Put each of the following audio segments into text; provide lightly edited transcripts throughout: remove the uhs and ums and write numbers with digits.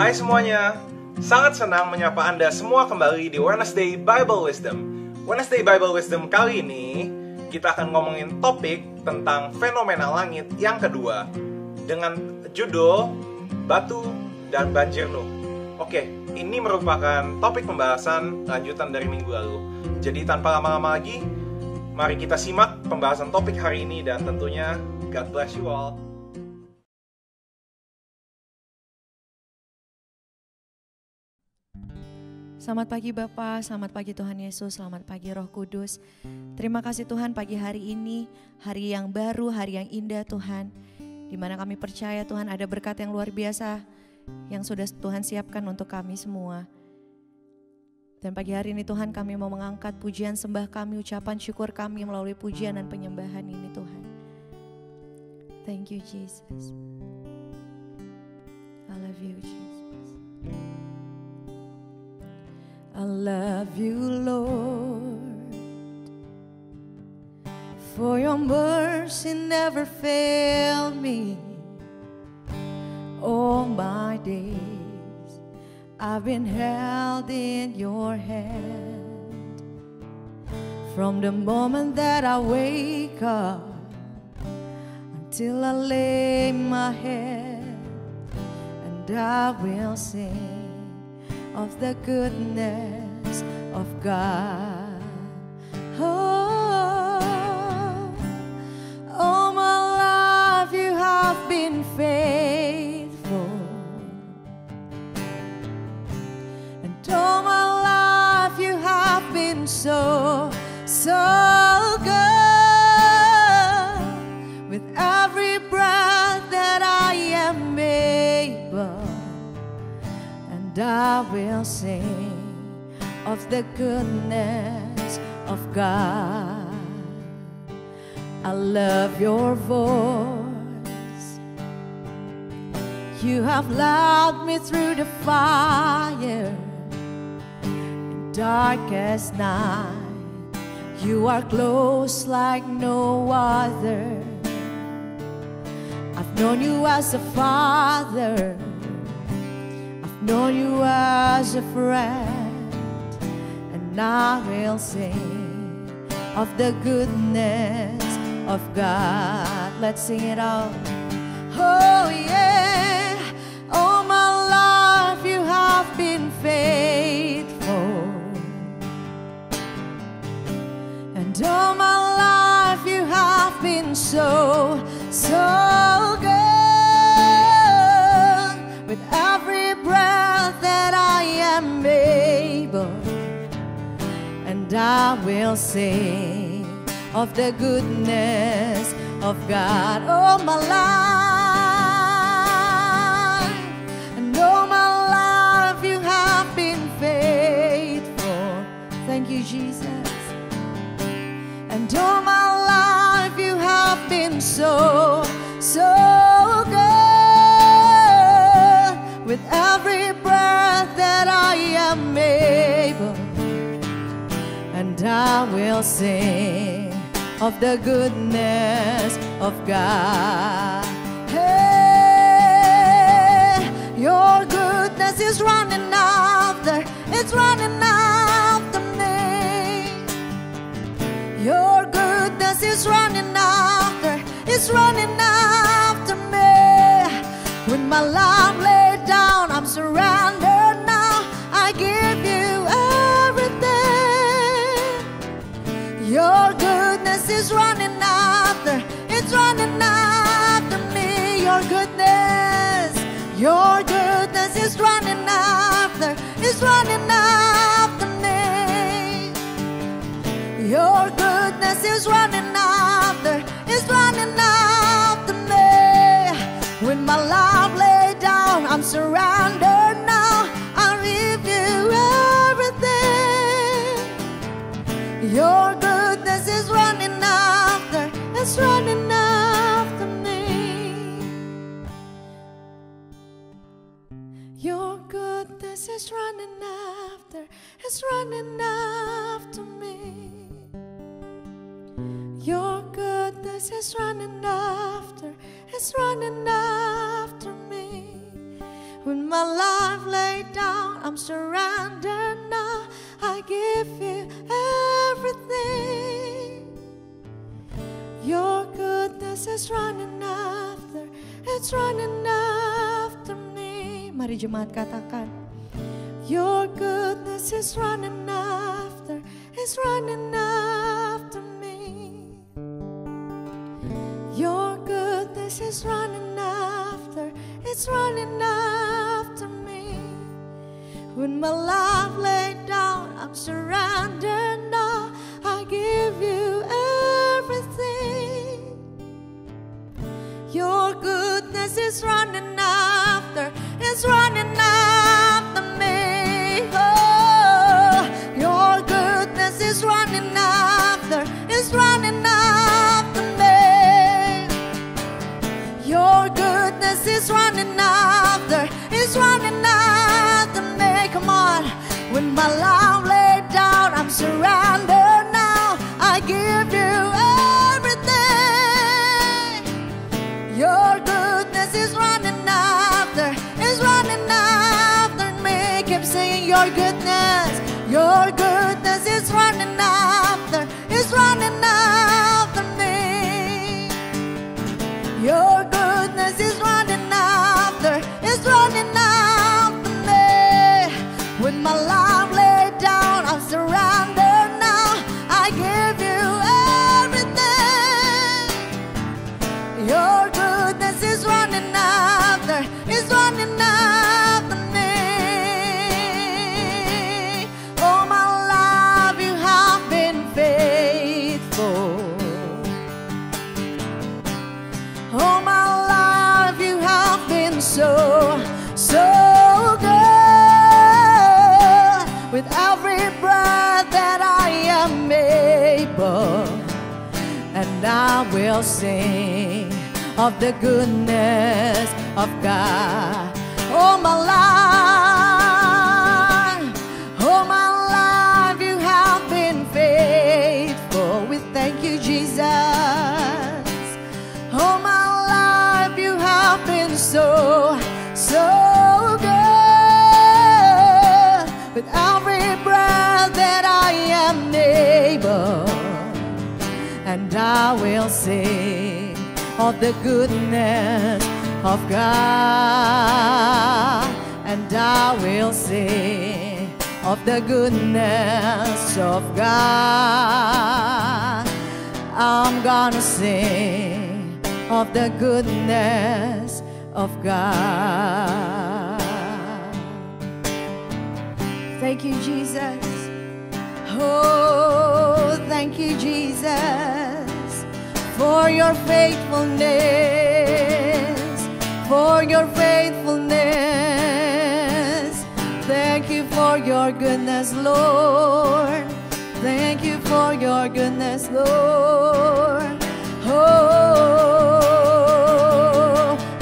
Hai semuanya, sangat senang menyapa Anda semua kembali di Wednesday Bible Wisdom. Wednesday Bible Wisdom kali ini kita akan ngomongin topik tentang fenomena langit yang kedua dengan judul Batu dan Banjir Nuh. Oke, ini merupakan topik pembahasan lanjutan dari minggu lalu. Jadi tanpa lama-lama lagi, mari kita simak pembahasan topik hari ini dan tentunya God bless you all. Selamat pagi Bapak, selamat pagi Tuhan Yesus, selamat pagi Roh Kudus. Terima kasih Tuhan pagi hari ini, hari yang baru, hari yang indah Tuhan. Di mana kami percaya Tuhan ada berkat yang luar biasa yang sudah Tuhan siapkan untuk kami semua. Dan pagi hari ini Tuhan kami mau mengangkat pujian sembah kami, ucapan syukur kami melalui pujian dan penyembahan ini Tuhan. Thank you Jesus. I love you Jesus. I love you, Lord, for your mercy never failed me. All my days I've been held in your hand. From the moment that I wake up until I lay my head, and I will sing of the goodness of God. All my life you have been faithful, and all my life you have been so good. With every breath that I am able, I will sing of the goodness of God. I love your voice. You have led me through the fire in darkest night. You are close like no other. I've known you as a father, known you as a friend, and I will sing of the goodness of God. Let's sing it out. Oh yeah, all my life you have been faithful, and all my life you have been so good. With every breath that I am able, and I will sing of the goodness of God. All my life, and all my life you have been faithful. Thank you, Jesus. And all my life you have been so good. With every breath that I am able, and I will sing of the goodness of God. Hey, your goodness is running after, it's running after me. Your goodness is running after, it's running after me. When my life laid down, I'm surrendered now. I give you everything. Your goodness is running after, it's running after me. Your goodness is running after, it's running after me. Your goodness is running after, it's running after me. When my life laid down, I'm surrendered now. I give you everything. Your goodness is running after, it's running after me. Your goodness is running after, it's running after me. Your goodness is running after, it's running after me. When my life down, I'm surrendered now. I give you everything. Your goodness is running after, it's running after me. Mari jemaat katakan, your goodness is running after, it's running after me. Your goodness is running after, it's running after me. When my life laid down, I'm surrendered now. I give you everything. Your goodness is running after, it's running after me. Oh, your goodness is running after, it's running after me. Your goodness is running after, it's running after me. Come on. When my life laid down, I'm surrendered now. I give you everything. Your goodness is running after, it's running after me. Keep singing your goodness is running after, it's running after me. Your goodness is running after, it's running after me. When my life laid down, I'm surrendered now. I give you everything. Your goodness is running after, it's running after me. All my life you have been faithful. All my life you have been so, so good. With every breath that I am able, and I will sing of the goodness of God. All my life you have been faithful. We thank you, Jesus. All my life you have been so, so good. With every breath that I am able, and I will sing of the goodness of God, and I will sing of the goodness of God. I'm gonna sing of the goodness of God. Thank you, Jesus. Oh, thank you, Jesus, for your faithfulness, for your faithfulness. Thank you for your goodness, Lord. Thank you for your goodness, Lord. Oh,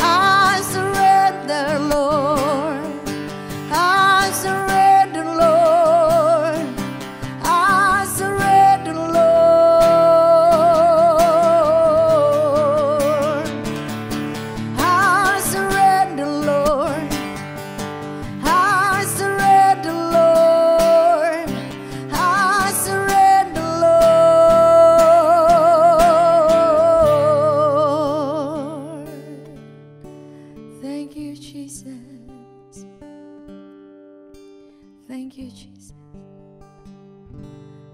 I surrender, Lord. I surrender, Lord. I surrender, Lord. I surrender, Lord. I surrender, Lord. I surrender, Lord. Thank you, Jesus. Thank you, Jesus.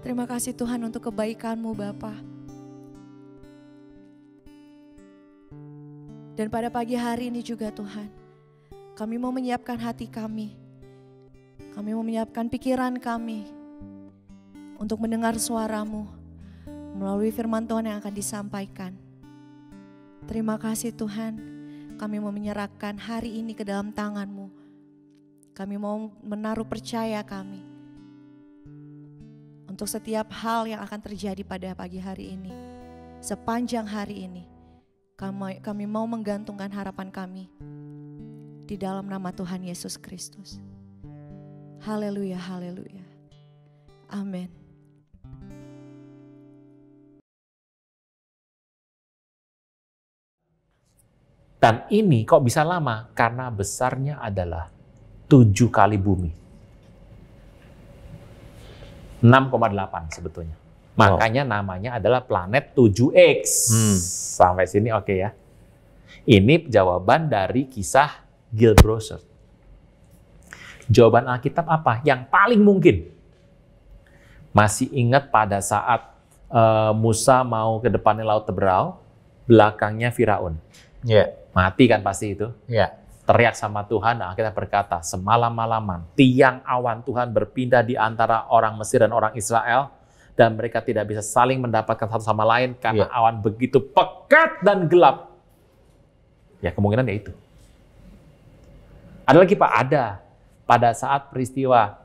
Terima kasih Tuhan untuk kebaikan-Mu, Bapa. Dan pada pagi hari ini juga Tuhan, kami mau menyiapkan hati kami. Kami mau menyiapkan pikiran kami untuk mendengar suara-Mu melalui firman Tuhan yang akan disampaikan. Terima kasih Tuhan, kami mau menyerahkan hari ini ke dalam tangan-Mu. Kami mau menaruh percaya kami untuk setiap hal yang akan terjadi pada pagi hari ini. Sepanjang hari ini, kami mau menggantungkan harapan kami di dalam nama Tuhan Yesus Kristus. Haleluya, haleluya. Amin. Dan ini kok bisa lama? Karena besarnya adalah 7 kali bumi. 6,8 sebetulnya. Makanya namanya adalah planet 7X. Sampai sini oke ya. Ini jawaban dari kisah Gilbrosert. Jawaban Alkitab apa? Yang paling mungkin. Masih ingat pada saat Musa mau ke depannya Laut Teberau, belakangnya Firaun. Mati kan pasti itu. Teriak sama Tuhan, nah kita berkata, semalam-malaman tiang awan Tuhan berpindah di antara orang Mesir dan orang Israel, dan mereka tidak bisa saling mendapatkan satu sama lain karena awan begitu pekat dan gelap. Ya kemungkinan ya itu. Ada lagi Pak, ada. Pada saat peristiwa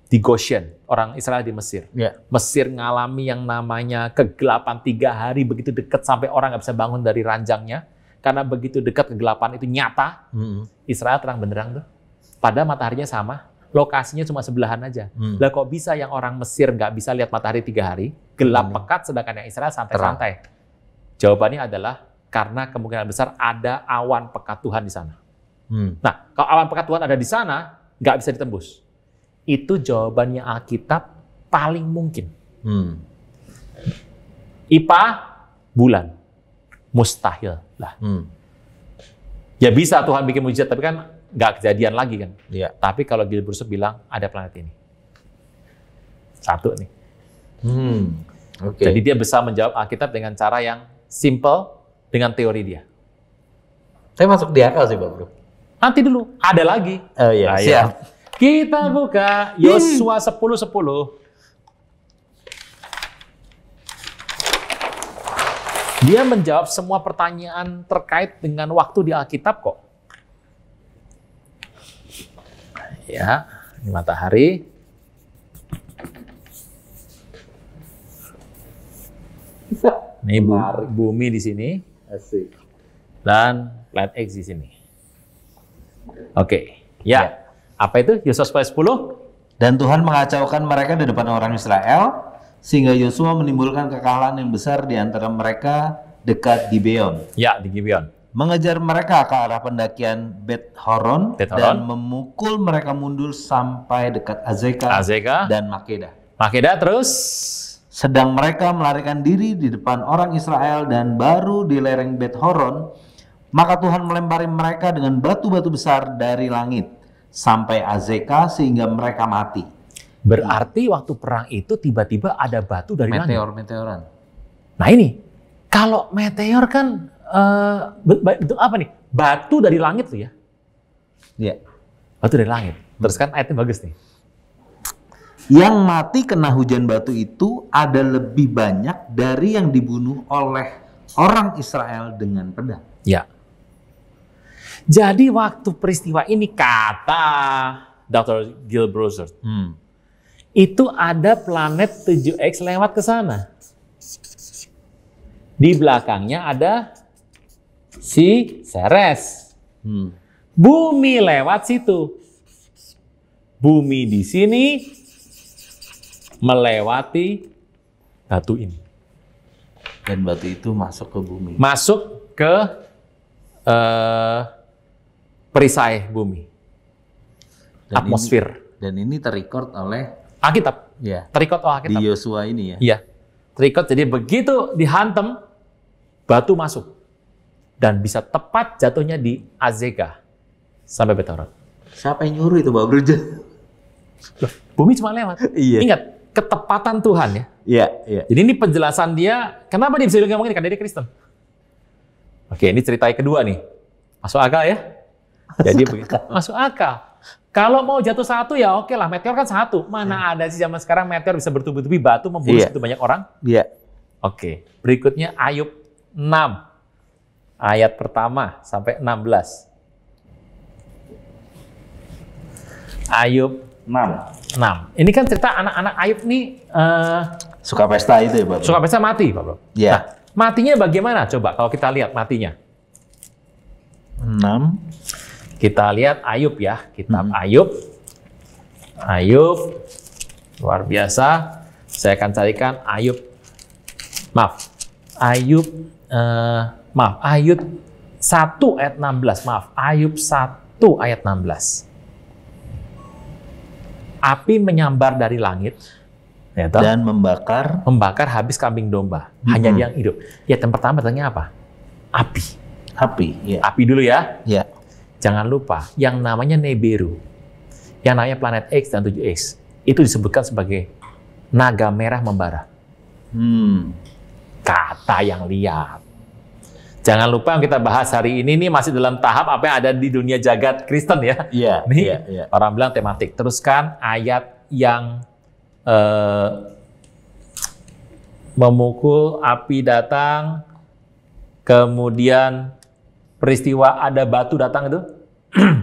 di Goshen, orang Israel di Mesir. Mesir ngalami yang namanya kegelapan 3 hari, begitu dekat sampai orang nggak bisa bangun dari ranjangnya. Karena begitu dekat kegelapan itu nyata, Israel terang benderang tuh. Pada mataharinya sama, lokasinya cuma sebelahan aja. Lah kok bisa yang orang Mesir nggak bisa lihat matahari 3 hari, gelap pekat, sedangkan yang Israel santai-santai? Jawabannya adalah karena kemungkinan besar ada awan pekat Tuhan di sana. Nah, kalau awan pekat Tuhan ada di sana, nggak bisa ditembus. Itu jawabannya Alkitab paling mungkin. IPA, bulan. Mustahil lah. Ya bisa Tuhan bikin mujizat, tapi kan nggak kejadian lagi kan. Tapi kalau Gilbrosert bilang ada planet ini. Satu nih. Jadi dia bisa menjawab Alkitab dengan cara yang simple dengan teori dia. Saya masuk di akal sih Pak Bro. Nanti dulu, ada lagi. Oh iya, siap. Kita buka Yosua 10:10. Dia menjawab semua pertanyaan terkait dengan waktu di Alkitab kok. Ya, ini matahari. Ini bumi di sini. Asik. Dan planet X di sini. Oke. Ya. Apa itu? Yosua 10:10. Dan Tuhan mengacaukan mereka di depan orang Israel, sehingga Yosua menimbulkan kekalahan yang besar di antara mereka dekat Gibeon. Ya, di Gibeon. Mengejar mereka ke arah pendakian Bet Horon dan memukul mereka mundur sampai dekat Azeka dan Makeda. Makeda terus. Sedang mereka melarikan diri di depan orang Israel dan baru di lereng Bet Horon, maka Tuhan melempari mereka dengan batu-batu besar dari langit sampai Azeka sehingga mereka mati. Berarti waktu perang itu tiba-tiba ada batu dari langit. Meteoran. Nah ini, kalau meteor kan bentuk apa nih? Batu dari langit tuh ya? Iya. Batu dari langit. Terus kan ayatnya bagus nih. Yang mati kena hujan batu itu ada lebih banyak dari yang dibunuh oleh orang Israel dengan pedang. Ya. Jadi waktu peristiwa ini kata Dr. Gilbrosert, itu ada planet 7X lewat ke sana. Di belakangnya ada si Ceres. Bumi lewat situ. Bumi di sini melewati batu ini. Dan batu itu masuk ke bumi. Masuk ke perisai bumi. Dan atmosfer. Dan ini terrecord oleh Alkitab. Ya. Terrecord oleh Alkitab. Di Yosua ini ya. Iya. Terrecord, jadi begitu dihantam, batu masuk. Dan bisa tepat jatuhnya di Azeka sampai Bet Horon. Siapa yang nyuruh itu Pak Bro? Bumi cuma lewat. Iya. Ingat, ketepatan Tuhan ya. Iya, iya. Jadi ini penjelasan dia, kenapa dia bisa bilang ngomong ini, kan dia Kristen. Oke, ini cerita yang kedua nih. Masuk akal ya? Jadi begitu. Masuk akal. Kalau mau jatuh satu ya oke lah, meteor kan satu. Mana ada sih zaman sekarang meteor bisa bertubi-tubi batu membunuh segitu banyak orang? Iya. Oke, berikutnya Ayub 6. Ayat pertama sampai 16. Ayub 6. Ini kan cerita anak-anak Ayub nih suka pesta itu ya Pak Bro? suka pesta mati, Pak Bro. Iya. Nah, matinya bagaimana? Coba kalau kita lihat matinya. 6. Kita lihat Ayub ya, kitab Ayub. Ayub, luar biasa. Saya akan carikan Ayub. Ayub 1 ayat 16. Ayub 1 ayat 16. api menyambar dari langit, ya toh? Dan membakar habis kambing domba. Hanya yang hidup. Ya, yang pertama datangnya apa? Api. api. Ya. Api dulu ya. Ya. Jangan lupa, yang namanya Nibiru, yang namanya planet X dan 7X, itu disebutkan sebagai naga merah membara. Kata yang lihat. Jangan lupa yang kita bahas hari ini nih masih dalam tahap apa yang ada di dunia jagat Kristen ya. Iya. Nih, Iya. orang bilang tematik. Teruskan ayat yang memukul, api datang, kemudian peristiwa ada batu datang itu,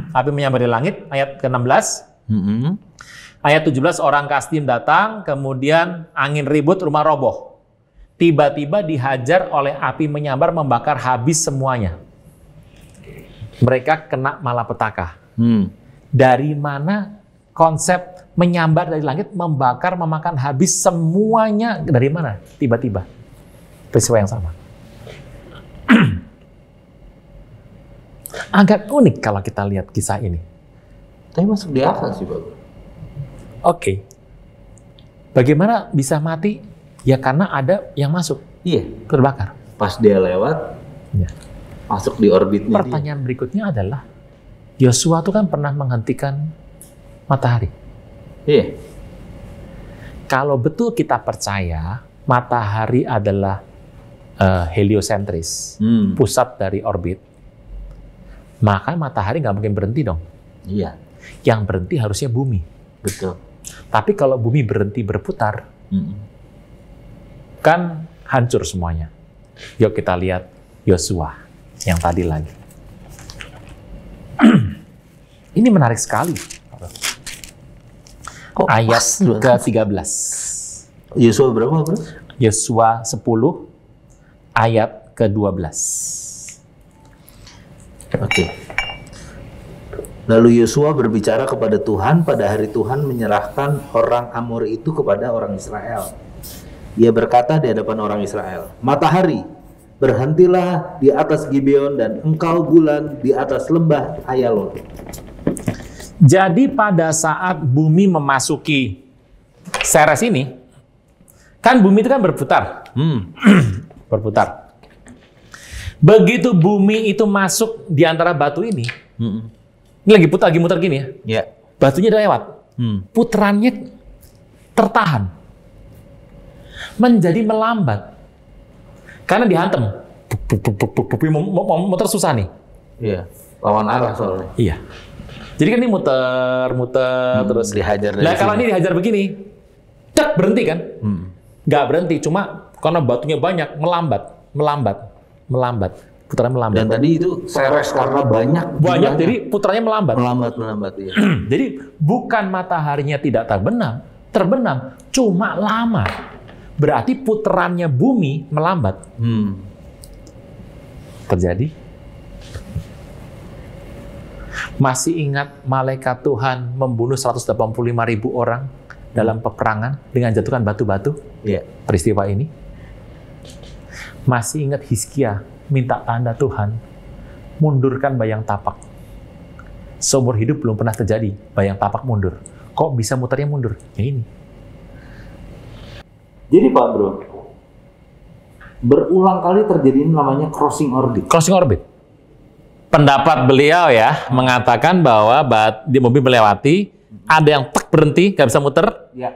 api menyambar di langit, ayat ke-16. Ayat 17, orang Kasdim datang, kemudian angin ribut, rumah roboh. Tiba-tiba dihajar oleh api menyambar, membakar habis semuanya. Mereka kena malapetaka. Dari mana konsep menyambar dari langit, membakar, memakan habis semuanya? Dari mana? Tiba-tiba. Peristiwa yang sama. Agak unik kalau kita lihat kisah ini. Tapi masuk di akal sih, Pak. Oke. Bagaimana bisa mati? Ya karena ada yang masuk. Iya. Terbakar. Pas dia lewat, Ya. masuk di orbitnya. Pertanyaan berikutnya adalah, Yosua itu kan pernah menghentikan matahari. Iya. Kalau betul kita percaya matahari adalah heliosentris, pusat dari orbit, maka matahari nggak mungkin berhenti dong. Iya. Yang berhenti harusnya bumi. Betul. Tapi kalau bumi berhenti berputar, kan hancur semuanya. Yuk kita lihat Yosua yang tadi lagi. Ini menarik sekali. Kok Ayat ke-13. Yosua berapa, Bro? Yosua 10 ayat ke-12. Oke. Lalu Yosua berbicara kepada Tuhan pada hari Tuhan menyerahkan orang Amor itu kepada orang Israel. Ia berkata di hadapan orang Israel, "Matahari, berhentilah di atas Gibeon dan engkau bulan di atas lembah Ayalon." Jadi pada saat bumi memasuki Ceres ini, kan bumi itu kan berputar. Berputar. Begitu bumi itu masuk di antara batu ini, ini lagi muter gini ya. Ya. Batunya udah lewat. Putarannya tertahan. Menjadi melambat. Karena dihantam. Muter susah nih. Iya. Lawan arah soalnya. Iya. Jadi kan ini muter terus. Dihajar dari Nah kalau sini. ini dihajar begini, cek berhenti kan? Nggak berhenti, cuma karena batunya banyak, melambat. Putarannya melambat. Dan tadi itu Ceres karena banyak. Banyak, jadi putarannya melambat. Melambat ya. Jadi bukan mataharinya tidak terbenam, cuma lama. Berarti putarannya bumi melambat. Terjadi. Masih ingat malaikat Tuhan membunuh 185.000 orang dalam peperangan dengan jatuhkan batu-batu? Iya. Peristiwa ini. Masih ingat Hizkia minta tanda Tuhan, mundurkan bayang tapak. Seumur hidup belum pernah terjadi bayang tapak mundur. Kok bisa muternya mundur? Ya ini. Jadi Pak Bro, berulang kali terjadi namanya crossing orbit. Crossing orbit. Pendapat beliau ya mengatakan bahwa di mobil melewati, ada yang tek berhenti, nggak bisa muter, Ya.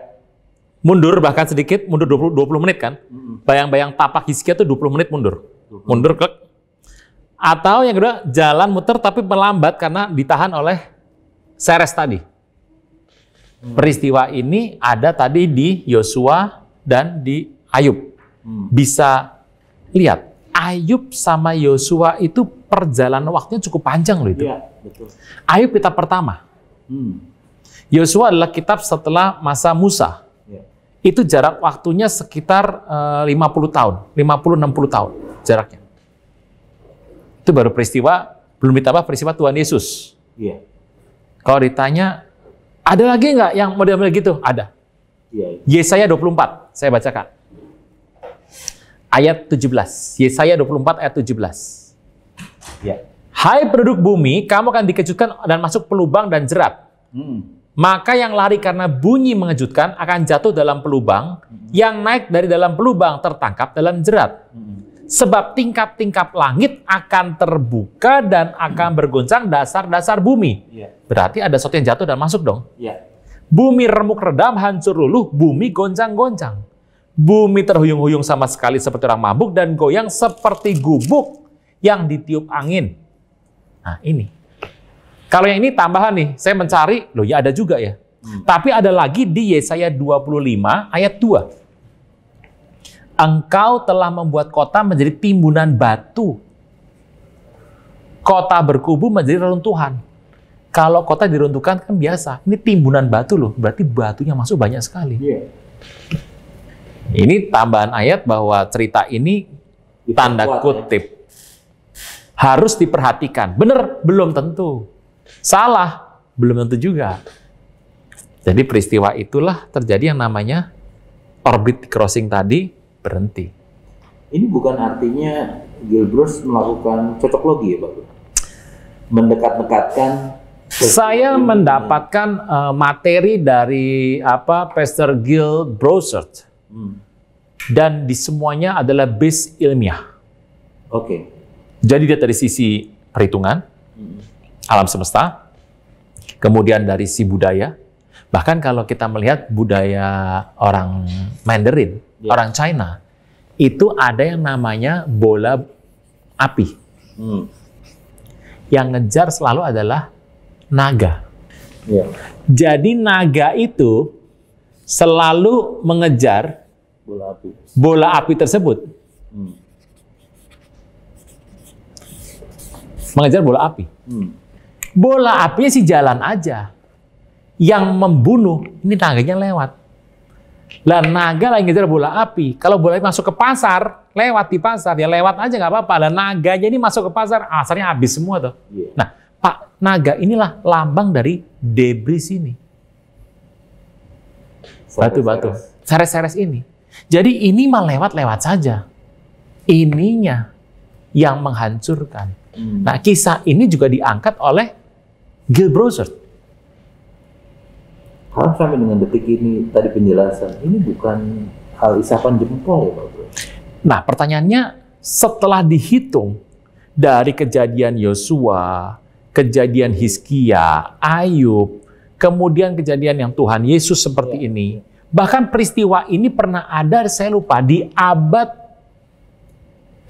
mundur bahkan sedikit, mundur 20 menit kan. Bayang-bayang tapak Hizkia tuh 20 menit mundur. Mundur klik. Atau yang kedua, jalan muter tapi melambat karena ditahan oleh Ceres tadi. Peristiwa ini ada tadi di Yosua dan di Ayub. Bisa lihat, Ayub sama Yosua itu perjalanan waktunya cukup panjang loh itu. Iya, betul. Ayub kitab pertama. Yosua adalah kitab setelah masa Musa. Ya. Itu jarak waktunya sekitar 50 tahun, 50-60 tahun jaraknya. Itu baru peristiwa, belum ditambah peristiwa Tuhan Yesus. Iya. Kalau ditanya, ada lagi nggak yang model-model gitu? Ada. Iya. Yesaya 24, saya bacakan. Ayat 17. Yesaya 24 ayat 17. Ya. Hai penduduk bumi, kamu akan dikejutkan dan masuk pelubang dan jerat. Maka yang lari karena bunyi mengejutkan akan jatuh dalam pelubang, yang naik dari dalam pelubang tertangkap dalam jerat. Sebab tingkap-tingkap langit akan terbuka dan akan bergoncang dasar-dasar bumi. Berarti ada sesuatu yang jatuh dan masuk dong. Bumi remuk redam, hancur luluh, bumi goncang-goncang. Bumi terhuyung-huyung sama sekali seperti orang mabuk dan goyang seperti gubuk yang ditiup angin. Nah ini. Kalau yang ini tambahan nih, saya mencari, loh ya ada juga ya. Tapi ada lagi di Yesaya 25 ayat 2. Engkau telah membuat kota menjadi timbunan batu. Kota berkubu menjadi reruntuhan. Kalau kota diruntuhkan kan biasa. Ini timbunan batu loh, berarti batunya masuk banyak sekali. Ini tambahan ayat bahwa cerita ini tanda kutip. Harus diperhatikan. Benar? Belum tentu. Salah? Belum tentu juga. Jadi peristiwa itulah terjadi yang namanya orbit crossing tadi berhenti. Ini bukan artinya Gilbrus melakukan cocok logi ya Pak? Mendekat-dekatkan. Saya mendapatkan materi dari Pastor Gil Brossard. Dan di semuanya adalah base ilmiah. Jadi dia dari sisi perhitungan, alam semesta, kemudian dari sisi budaya. Bahkan kalau kita melihat budaya orang Mandarin, orang China, itu ada yang namanya bola api. Yang ngejar selalu adalah naga. Jadi naga itu selalu mengejar bola api tersebut. Mengejar bola api. Bola apinya sih jalan aja. Yang membunuh, ini naganya lewat. Lah naga lagi ngejar bola api. Kalau bola api masuk ke pasar, lewat di pasar, ya lewat aja nggak apa-apa. Lah naganya ini masuk ke pasar, asarnya habis semua tuh. Nah, Pak, naga inilah lambang dari debris ini. Batu-batu. Seres-seres ini. Jadi ini mah lewat-lewat saja. Ininya yang menghancurkan. Nah, kisah ini juga diangkat oleh Gil Brossard. Kalau sampai dengan detik ini tadi penjelasan, ini bukan hal isapan jempol ya Pak Bro? Nah, pertanyaannya setelah dihitung dari kejadian Yosua, kejadian Hizkia, Ayub, kemudian kejadian yang Tuhan Yesus seperti ini, bahkan peristiwa ini pernah ada, saya lupa, di abad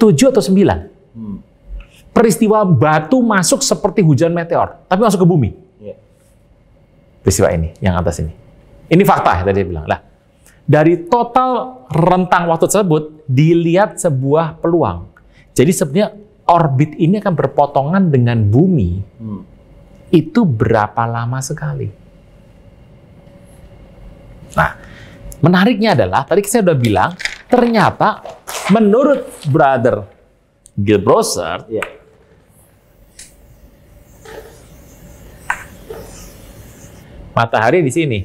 7 atau 9. Peristiwa batu masuk seperti hujan meteor, tapi masuk ke bumi. Peristiwa ini, yang atas ini. Ini fakta, tadi dia bilang. Lah, dari total rentang waktu tersebut, dilihat sebuah peluang. Jadi sebenarnya orbit ini akan berpotongan dengan bumi. Itu berapa lama sekali? Nah, menariknya adalah, tadi saya sudah bilang, ternyata menurut Brother Gil Brossard, matahari di sini.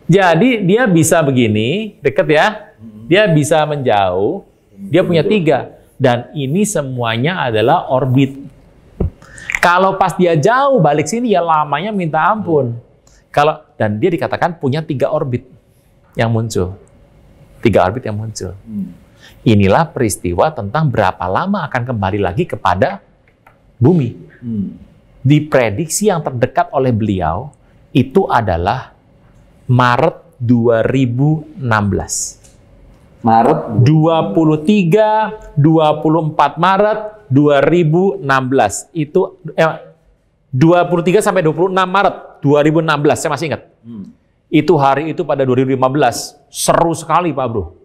Jadi dia bisa begini, dekat ya. Dia bisa menjauh. Dia punya 3. Dan ini semuanya adalah orbit. Kalau pas dia jauh balik sini ya lamanya minta ampun. Dan dia dikatakan punya 3 orbit yang muncul. 3 orbit yang muncul. Inilah peristiwa tentang berapa lama akan kembali lagi kepada bumi. Diprediksi yang terdekat oleh beliau itu adalah Maret 2016. Maret 23, 24 Maret 2016. Itu 23 sampai 26 Maret 2016, saya masih ingat. Itu hari itu pada 2015. Seru sekali Pak Bro.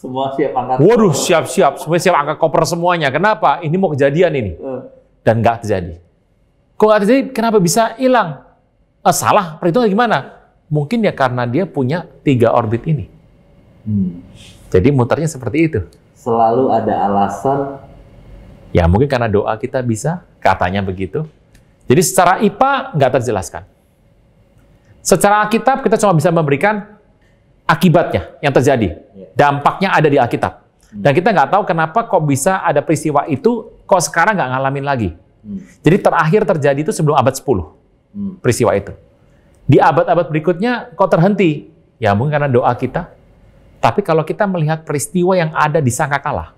semua siap angkat. Waduh, siap-siap. Semua siap angkat koper semuanya. Kenapa? Ini mau kejadian ini. Dan nggak terjadi. Kok nggak terjadi? Kenapa bisa hilang? Salah, perhitungan gimana? Mungkin ya karena dia punya 3 orbit ini. Jadi muternya seperti itu. Selalu ada alasan. Ya mungkin karena doa kita bisa, katanya begitu. Jadi secara IPA nggak terjelaskan. Secara Alkitab kita cuma bisa memberikan akibatnya yang terjadi. Dampaknya ada di Alkitab. Dan kita nggak tahu kenapa kok bisa ada peristiwa itu, kok sekarang nggak ngalamin lagi. Jadi terakhir terjadi itu sebelum abad 10. peristiwa itu. Di abad-abad berikutnya kok terhenti? Ya mungkin karena doa kita. Tapi kalau kita melihat peristiwa yang ada di sangkakala,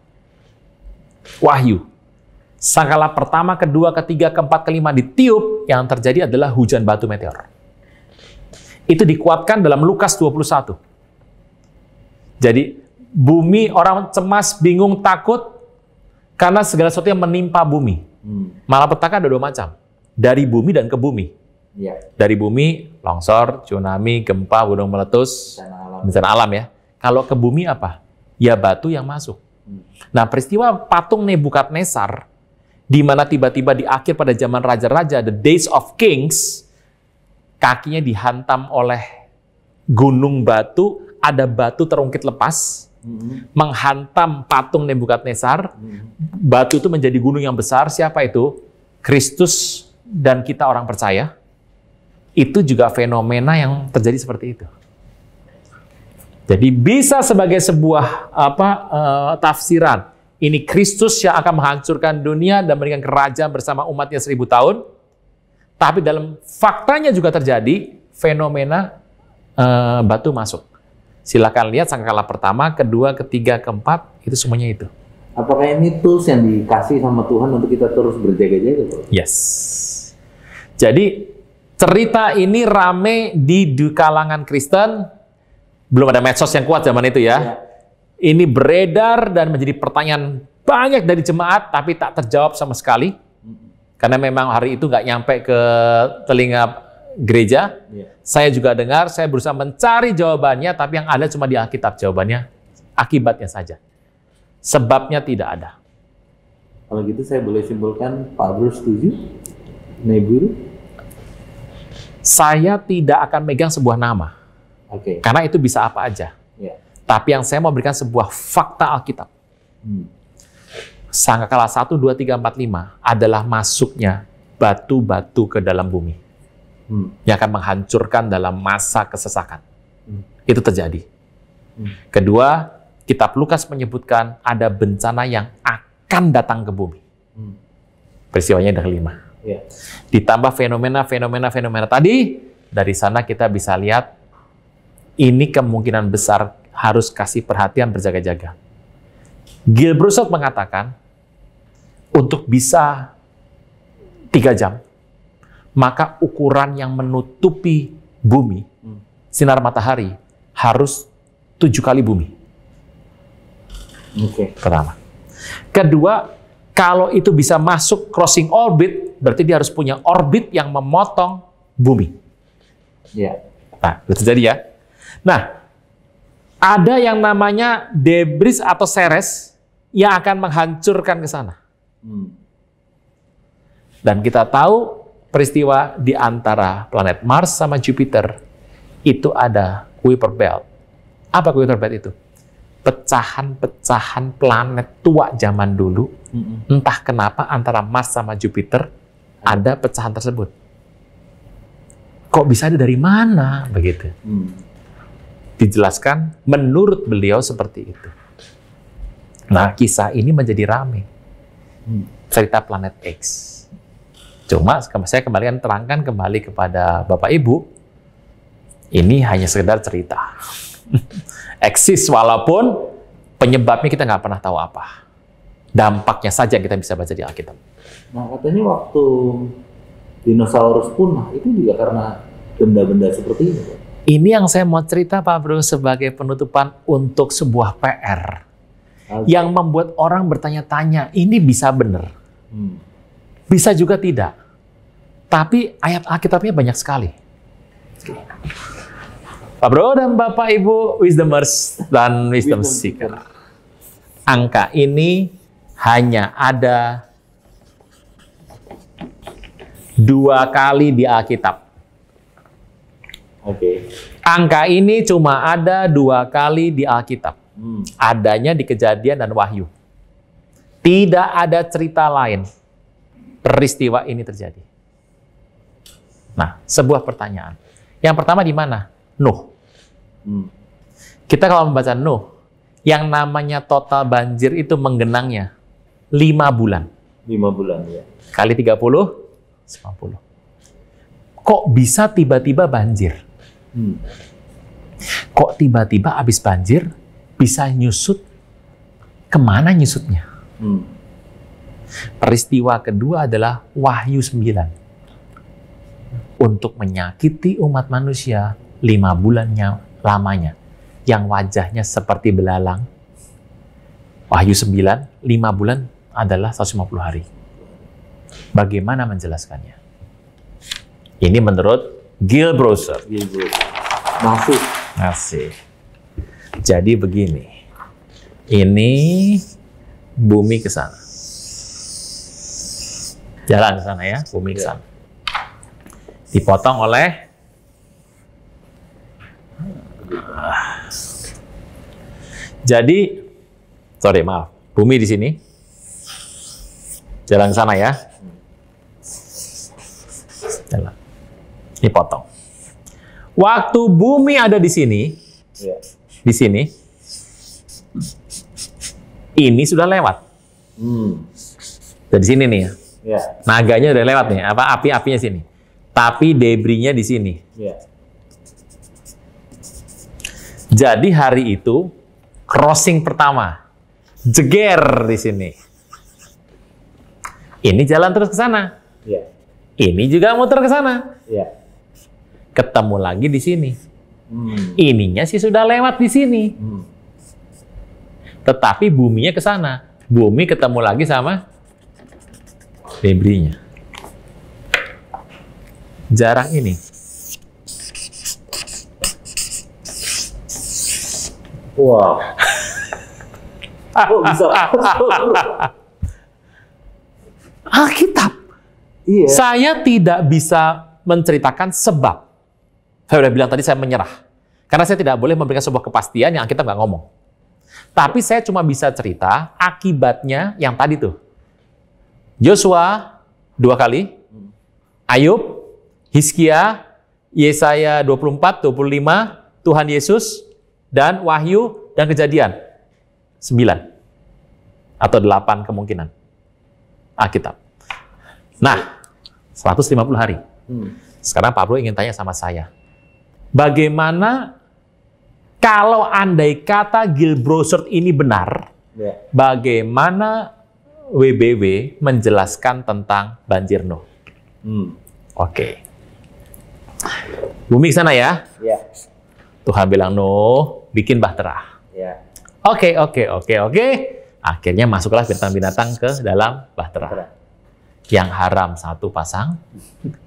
Wahyu, sangkakala pertama, kedua, ketiga, keempat, kelima ditiup, yang terjadi adalah hujan batu meteor. Itu dikuatkan dalam Lukas 21. Jadi bumi, orang cemas, bingung, takut karena segala sesuatu yang menimpa bumi. Malapetaka ada 2 macam. Dari bumi dan ke bumi. Dari bumi, longsor, tsunami, gempa, gunung meletus, bencana alam ya. Kalau ke bumi apa? Ya batu yang masuk. Nah, peristiwa patung Nebukadnezar, di mana tiba-tiba di akhir pada zaman raja-raja, the days of kings, kakinya dihantam oleh gunung batu, ada batu terungkit lepas, menghantam patung Nebukadnezar. Batu itu menjadi gunung yang besar. Siapa itu? Kristus dan kita orang percaya. Itu juga fenomena yang terjadi seperti itu. Jadi bisa sebagai sebuah tafsiran. Ini Kristus yang akan menghancurkan dunia dan memberikan kerajaan bersama umatnya 1000 tahun. Tapi dalam faktanya juga terjadi fenomena batu masuk. Silakan lihat sangkakala pertama, kedua, ketiga, keempat, itu semuanya itu. Apakah ini tools yang dikasih sama Tuhan untuk kita terus berjaga-jaga? Yes. Jadi cerita ini rame di kalangan Kristen. Belum ada medsos yang kuat zaman itu ya. Ini beredar dan menjadi pertanyaan banyak dari jemaat, tapi tak terjawab sama sekali. Karena memang hari itu nggak nyampe ke telinga gereja. Saya juga dengar, saya berusaha mencari jawabannya, tapi yang ada cuma di Alkitab jawabannya. Akibatnya saja. Sebabnya tidak ada. Kalau gitu saya boleh simpulkan, Pak Bro setuju? Neburu? Saya tidak akan megang sebuah nama. Karena itu bisa apa aja. Tapi yang saya mau berikan sebuah fakta Alkitab. Sangkakala 1, 2, 3, 4, 5 adalah masuknya batu-batu ke dalam bumi. Yang akan menghancurkan dalam masa kesesakan. Itu terjadi. Kedua, kitab Lukas menyebutkan ada bencana yang akan datang ke bumi. Peristiwanya ada kelima. Ditambah fenomena tadi, dari sana kita bisa lihat ini kemungkinan besar harus kasih perhatian berjaga-jaga. Gil Brusot mengatakan untuk bisa 3 jam, maka ukuran yang menutupi bumi, sinar matahari, harus 7 kali bumi. Pertama. Kedua, kalau itu bisa masuk crossing orbit, berarti dia harus punya orbit yang memotong bumi. Nah, itu terjadi ya. Nah, ada yang namanya debris atau Ceres yang akan menghancurkan ke sana. Dan kita tahu peristiwa di antara planet Mars sama Jupiter itu ada Kuiper Belt. Apa Kuiper Belt itu? Pecahan-pecahan planet tua zaman dulu. Entah kenapa antara Mars sama Jupiter ada pecahan tersebut. Kok bisa ada dari mana? Begitu. Dijelaskan menurut beliau seperti itu. Nah, kisah ini menjadi ramai. Cerita planet X. Cuma saya kembalikan terangkan kembali kepada Bapak Ibu, ini hanya sekedar cerita. Eksis walaupun penyebabnya kita nggak pernah tahu apa. Dampaknya saja kita bisa baca di Alkitab. Nah, katanya waktu dinosaurus punah itu juga karena benda-benda seperti ini. Ini yang saya mau cerita Pak Bro sebagai penutupan untuk sebuah PR. Yang membuat orang bertanya-tanya, ini bisa benar? Bisa juga tidak. Tapi ayat Alkitabnya banyak sekali. Pak Bro dan Bapak Ibu, Wisdomers dan Wisdom Seeker. Angka ini hanya ada 2 kali di Alkitab. Angka ini cuma ada 2 kali di Alkitab. Adanya di Kejadian dan Wahyu. Tidak ada cerita lain peristiwa ini terjadi. Nah, sebuah pertanyaan. Yang pertama di mana? Nuh. Kita kalau membaca Nuh, yang namanya total banjir itu menggenangnya 5 bulan. 5 bulan ya. Kali 30, 50. kok bisa tiba-tiba banjir? Kok tiba-tiba habis banjir bisa nyusut? Kemana nyusutnya? Peristiwa kedua adalah Wahyu 9. Untuk menyakiti umat manusia 5 bulannya lamanya. Yang wajahnya seperti belalang. Wahyu 9, 5 bulan adalah 150 hari. Bagaimana menjelaskannya? Ini menurut Gil Browser. Masih. Jadi begini. Ini bumi ke sana. Jalan ke sana ya, bumi ke sana. Dipotong oleh jadi maaf, bumi di sini. Jalan ke sana ya. Jalan. Dipotong. Waktu bumi ada di sini, di sini, ini sudah lewat. Dari sini nih ya. Naganya udah lewat nih, api-apinya sini. Tapi debrisnya di sini. Jadi hari itu crossing pertama, jeger di sini. Ini jalan terus ke sana. Ini juga muter ke sana. Ketemu lagi di sini. Ininya sih sudah lewat di sini. Tetapi buminya ke sana. Bumi ketemu lagi sama debrisnya. Jarak ini. Wow. Kok bisa? Alkitab. Iya. Saya tidak bisa menceritakan sebab. Saya udah bilang tadi saya menyerah. Karena saya tidak boleh memberikan sebuah kepastian yang Alkitab nggak ngomong. Tapi saya cuma bisa cerita akibatnya yang tadi tuh. Yosua 2 kali, Ayub, Hizkia, Yesaya 24, 25, Tuhan Yesus, dan Wahyu, dan Kejadian. 9. Atau 8 kemungkinan. Alkitab. Nah, 150 hari. Sekarang Pak Bro ingin tanya sama saya. Bagaimana kalau andai kata Gil Browser ini benar, bagaimana WBW menjelaskan tentang banjir Nuh? Oke. Bumi ke sana ya? Tuhan bilang, Nuh, bikin bahtera. Oke. Akhirnya masuklah binatang-binatang ke dalam bahtera. Yang haram 1 pasang,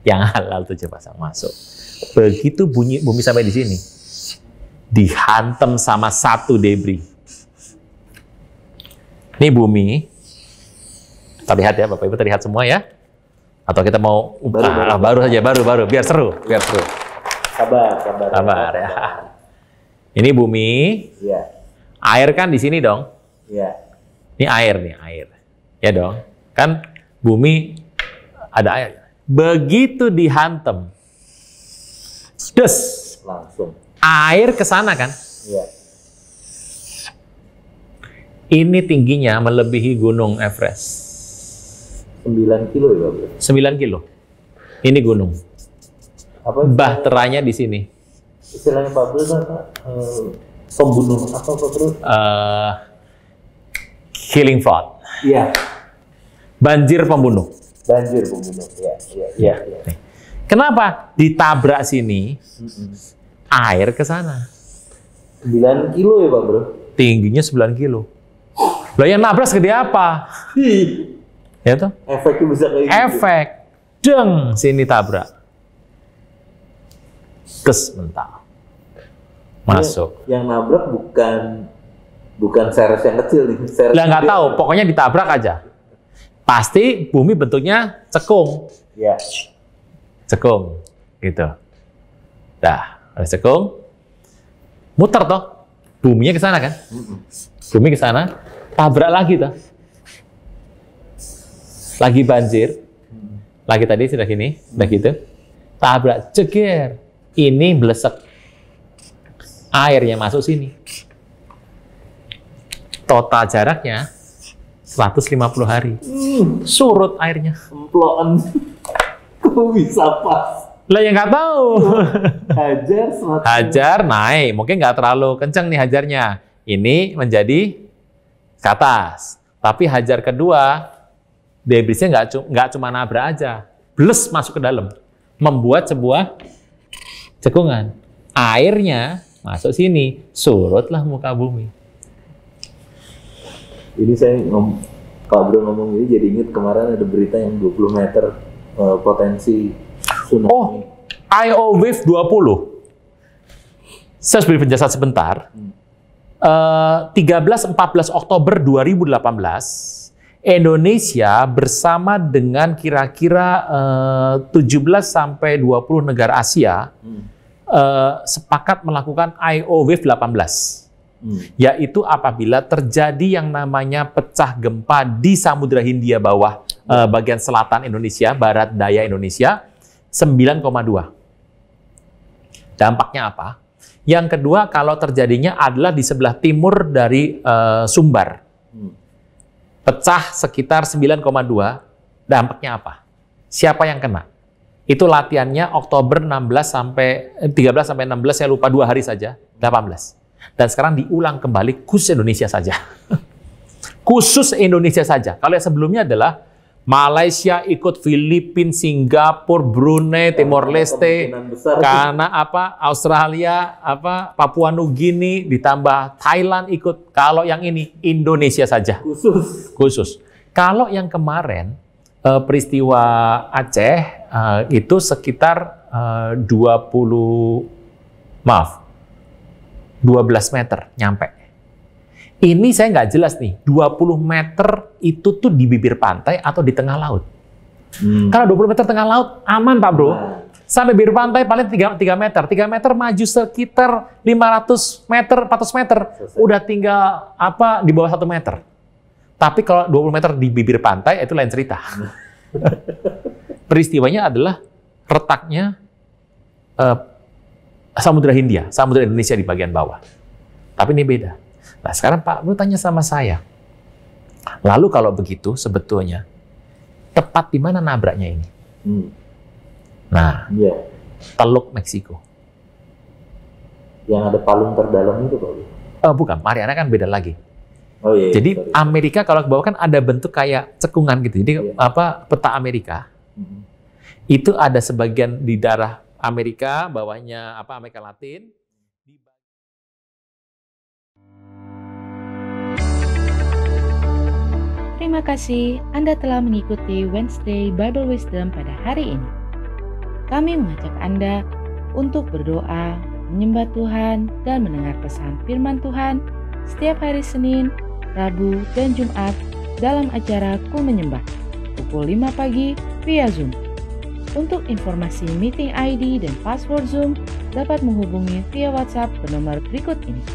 yang halal 7 pasang masuk. Begitu bumi sampai di sini, dihantam sama 1 debris. Ini bumi, terlihat ya Bapak Ibu, terlihat semua ya? Atau kita mau baru saja, biar seru. Sabar ya. Ini bumi, air kan di sini dong. Ini air. Ya dong. Kan bumi ada air. Begitu dihantam, des, langsung air ke sana kan? Ini tingginya melebihi gunung Everest. 9 kilo ya, Bro? 9 kilo. Ini gunung. Bahteranya di sini. Istilahnya Pak Bro apa? Pembunuh apa Pak Bro? Killing flood. Banjir pembunuh. Ya. Kenapa ditabrak sini? Air ke sana. 9 kilo ya Pak Bro? Tingginya 9 kilo. Lah yang nabrak segede apa? Ya tuh. Efeknya bisa kayak gitu. Efek. Deng, sini tabrak. Kes mental. Masuk. Yang nabrak bukan seres yang kecil nih. Lah nggak tahu, pokoknya ditabrak aja. Pasti bumi bentuknya cekung. Cekung, gitu. Dah, ada cekung. Muter toh. Buminya ke sana kan? Bumi ke sana, tabrak lagi toh. Lagi banjir. Lagi tadi sudah gini, udah gitu. Tabrak, ceger. Ini blesek. Airnya masuk sini. Total jaraknya 150 hari. Surut airnya. Emploan. Kok bisa pas? Lah ya nggak tahu. Hajar 100. Hajar naik, mungkin nggak terlalu kencang nih hajarnya. Ini menjadi ke atas. Tapi hajar kedua, debrisnya nggak cuma nabrak aja, bles masuk ke dalam, membuat sebuah cekungan. Airnya masuk sini, surutlah muka bumi. Ini saya Pak Bro ngomong ini jadi ingat kemarin ada berita yang 20 meter potensi tsunami. Oh, IO Wave 20. Saya harus beri penjelasan sebentar. 13-14 Oktober 2018, Indonesia bersama dengan kira-kira 17-20 negara Asia sepakat melakukan IO Wave 18. Yaitu apabila terjadi yang namanya pecah gempa di Samudra Hindia bawah bagian selatan Indonesia, barat daya Indonesia, 9,2. Dampaknya apa? Yang kedua, kalau terjadinya adalah di sebelah timur dari Sumbar. Pecah sekitar 9,2, dampaknya apa? Siapa yang kena? Itu latihannya Oktober 13 sampai 16, saya lupa 2 hari saja, 18. Dan sekarang diulang kembali khusus Indonesia saja. Khusus Indonesia saja. Kalau yang sebelumnya adalah Malaysia ikut, Filipina, Singapura, Brunei, Timor Leste, karena apa? Australia, Papua Nugini, ditambah Thailand ikut. Kalau yang ini Indonesia saja. Khusus. Kalau yang kemarin peristiwa Aceh itu sekitar 12 meter nyampe. Ini saya nggak jelas nih, 20 meter itu tuh di bibir pantai atau di tengah laut. Kalau 20 meter tengah laut, aman Pak Bro. Sampai bibir pantai paling 3 meter. 3 meter maju sekitar 500 meter, 400 meter. Udah tinggal di bawah 1 meter. Tapi kalau 20 meter di bibir pantai, itu lain cerita. Peristiwanya adalah retaknya Samudra Hindia, Samudra Indonesia di bagian bawah. Tapi ini beda. Nah sekarang Pak Bro tanya sama saya, lalu kalau begitu sebetulnya tepat di mana nabraknya ini? Nah, Teluk Meksiko. Yang ada palung terdalam itu Pak? Bukan, Mariana kan beda lagi. Oh iya. Jadi Amerika kalau ke bawah kan ada bentuk kayak cekungan gitu. Jadi peta Amerika itu ada sebagian di daerah Amerika, bawahnya Amerika Latin. Terima kasih Anda telah mengikuti Wednesday Bible Wisdom pada hari ini. Kami mengajak Anda untuk berdoa, menyembah Tuhan, dan mendengar pesan firman Tuhan setiap hari Senin, Rabu, dan Jumat dalam acara Ku Menyembah pukul 5 pagi via Zoom. Untuk informasi meeting ID dan password Zoom dapat menghubungi via WhatsApp ke nomor berikut ini.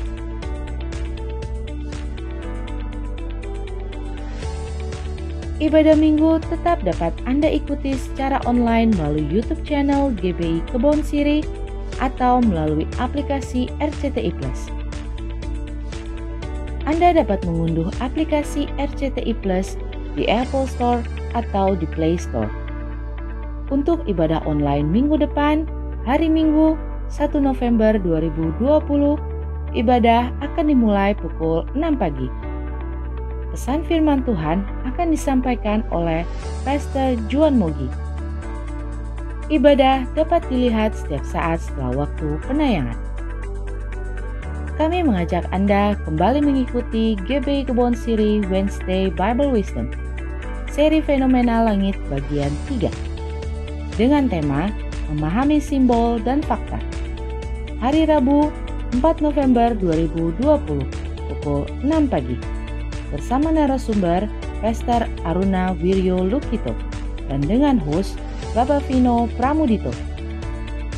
Ibadah Minggu tetap dapat Anda ikuti secara online melalui YouTube channel GBI Kebon Siri atau melalui aplikasi RCTI Plus. Anda dapat mengunduh aplikasi RCTI Plus di Apple Store atau di Play Store. Untuk ibadah online minggu depan, hari Minggu 1 November 2020, ibadah akan dimulai pukul 6 pagi. Pesan firman Tuhan akan disampaikan oleh Pastor Juan Mogi. Ibadah dapat dilihat setiap saat setelah waktu penayangan. Kami mengajak Anda kembali mengikuti GBI Kebon Siri Wednesday Bible Wisdom, seri Fenomena Langit bagian 3, dengan tema Memahami Simbol dan Fakta. Hari Rabu 4 November 2020, pukul 6 pagi. Bersama narasumber Pastor Aruna Wiryo Lukito dan dengan host Bapak Vino Pramudito.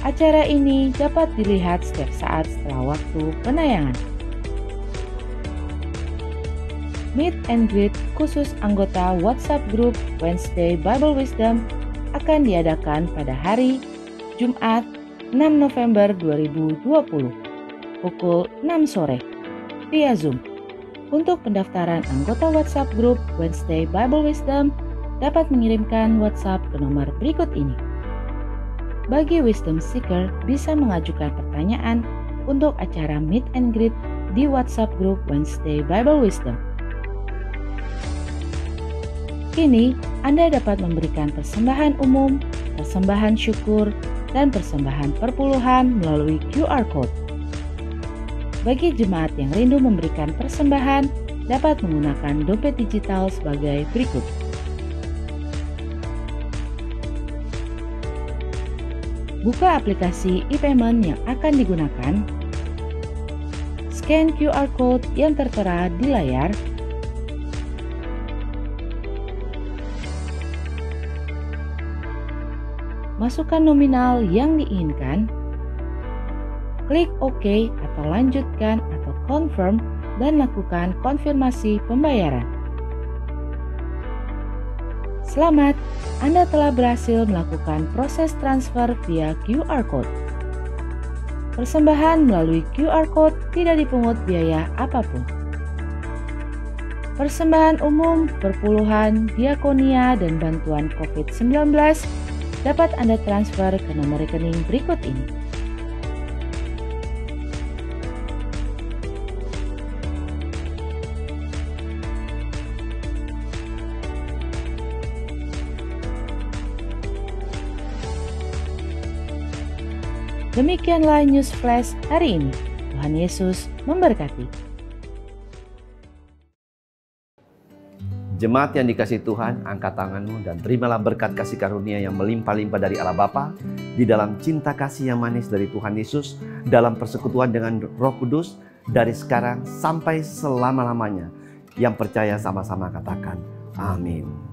Acara ini dapat dilihat setiap saat setelah waktu penayangan. Meet and greet khusus anggota WhatsApp Group Wednesday Bible Wisdom akan diadakan pada hari Jumat 6 November 2020 pukul 6 sore via Zoom. Untuk pendaftaran anggota WhatsApp Group Wednesday Bible Wisdom dapat mengirimkan WhatsApp ke nomor berikut ini: bagi wisdom seeker bisa mengajukan pertanyaan untuk acara meet and greet di WhatsApp grup Wednesday Bible Wisdom. Kini, Anda dapat memberikan persembahan umum, persembahan syukur, dan persembahan perpuluhan melalui QR Code. Bagi jemaat yang rindu memberikan persembahan, dapat menggunakan dompet digital sebagai berikut. Buka aplikasi e-payment yang akan digunakan, scan QR Code yang tertera di layar, masukkan nominal yang diinginkan, klik OK atau lanjutkan atau confirm dan lakukan konfirmasi pembayaran. Selamat, Anda telah berhasil melakukan proses transfer via QR Code. Persembahan melalui QR Code tidak dipungut biaya apapun. Persembahan umum, perpuluhan, diakonia, dan bantuan COVID-19 dapat Anda transfer ke nomor rekening berikut ini. Demikianlah News Flash hari ini. Tuhan Yesus memberkati. Jemaat yang dikasihi Tuhan, angkat tanganmu dan terimalah berkat kasih karunia yang melimpah-limpah dari Allah Bapa, di dalam cinta kasih yang manis dari Tuhan Yesus, dalam persekutuan dengan Roh Kudus, dari sekarang sampai selama-lamanya. Yang percaya sama-sama katakan, amin.